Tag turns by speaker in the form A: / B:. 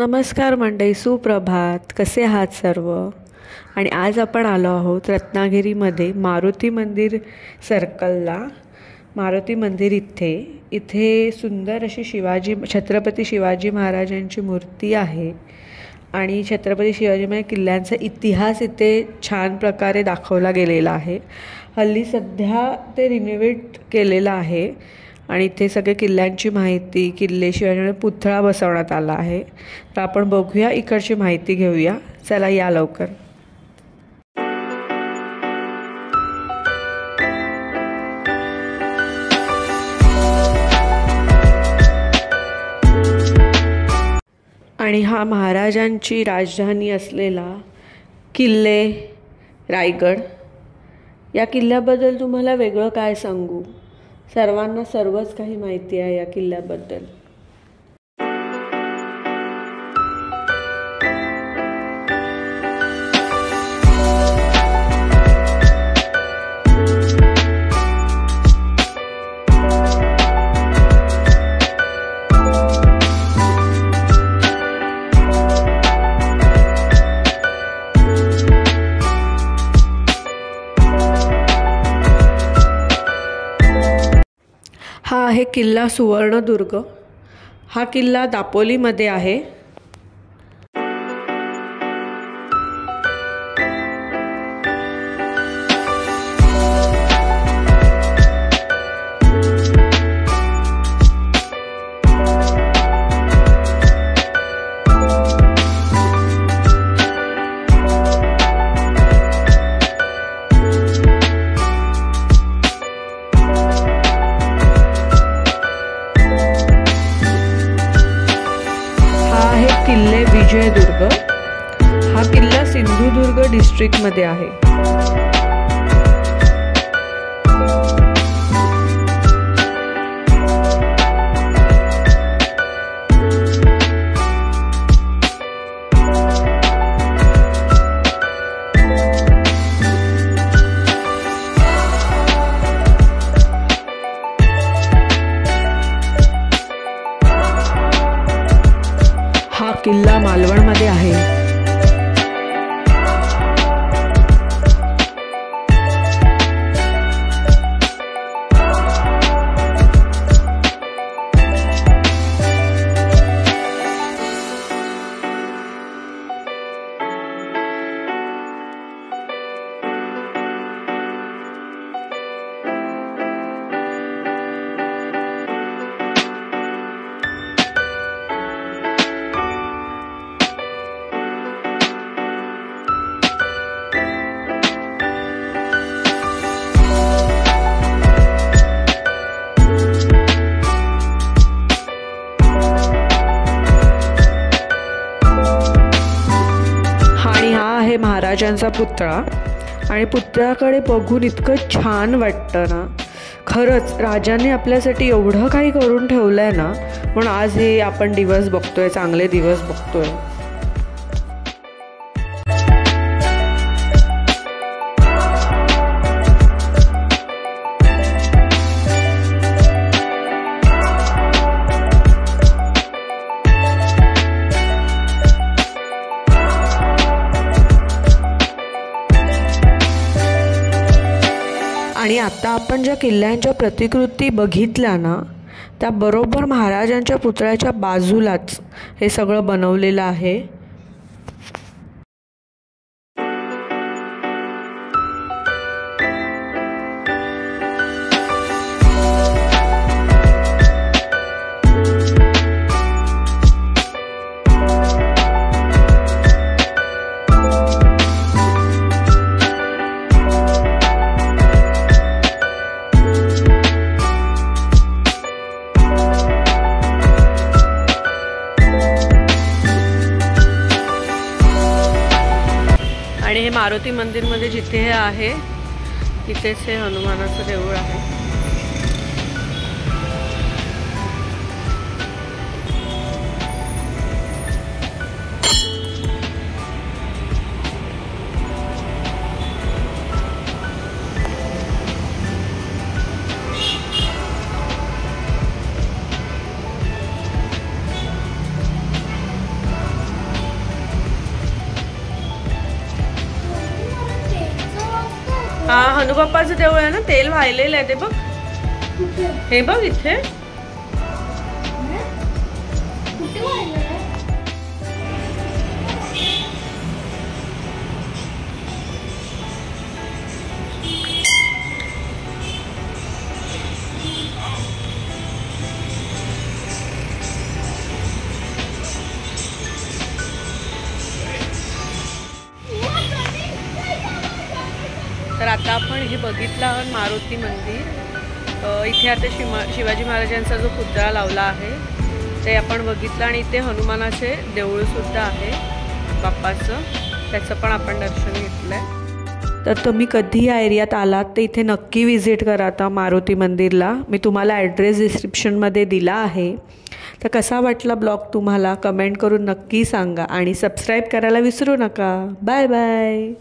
A: नमस्कार मंडळी, सुप्रभात. कसे आहात सर्व? आणि आज आपण आलो आहोत रत्नागिरीमध्ये मारुती मंदिर सर्कलला. मारुती मंदिर इथे सुंदर अशी छत्रपती शिवाजी महाराजांची मूर्ती आहे आणि छत्रपती शिवाजी महाराज किल्ल्यांचा इतिहास इथे छान प्रकारे दाखवला गेलेला आहे. हल्ली सध्या ते रिनोव्हेट केलेलं आहे आणि इथे सगळे किल्ल्यांची माहिती, किल्ले शिवाजी पुतळा बसवण्यात आला आहे. तर आपण बघूया, इकडची माहिती घेऊया. चला या लवकर. आणि हा महाराजांची राजधानी असलेला किल्ले रायगड. या किल्ल्याबद्दल तुम्हाला वेगळं काय सांगू, सर्वांना सर्वच काही माहिती आहे या किल्ल्याबद्दल. हा आहे किल्ला सुवर्णदुर्ग. हा किल्ला दापोलीमध्ये आहे. किल्ले विजयदुर्ग. हा किल्ला सिंधुदुर्ग डिस्ट्रिक्टमध्ये आहे. हा किल्ला मालवणमध्ये आहे. आहे महाराजांचा पुतळा आणि पुतळ्याकडे बघून इतकं छान वाटतं ना. खरंच राजांनी आपल्यासाठी एवढं काही करून ठेवलं आहे ना, म्हणून आज हे आपण दिवस बघतोय, चांगले दिवस बघतोय. आणि आता आपण ज्या किल्ल्यांच्या प्रतिकृती बघितल्या ना, त्या बरोबर महाराजांच्या पुतळ्याच्या बाजूलाच हे सगळं बनवलेलं आहे. आणि हे मारुती मंदिरमध्ये जिथे हे आहे तिथेच हे हनुमानाचं देऊळ आहे. हा हनुबाप्पाचं देऊळ आहे ना, तेल वाहिलेलं आहे ते बघ. हे बघ इथे. तर आता आपण हे बघितलं आहोत मारुती मंदिर. इथे आता शिवाजी महाराजांचा जो पुतळा लावला आहे ते आपण बघितलं आणि इथे हनुमानाचे देऊळसुद्धा आहे बाप्पाचं, त्याचं पण आपण दर्शन घेतलं आहे. तर तुम्ही कधी या एरियात आलात तर इथे नक्की विजिट करा आता मारुती मंदिरला. मी तुम्हाला ॲड्रेस डिस्क्रिप्शनमध्ये दिला आहे. तर कसा वाटला ब्लॉग तुम्हाला कमेंट करून नक्की सांगा आणि सबस्क्राईब करायला विसरू नका. Bye bye.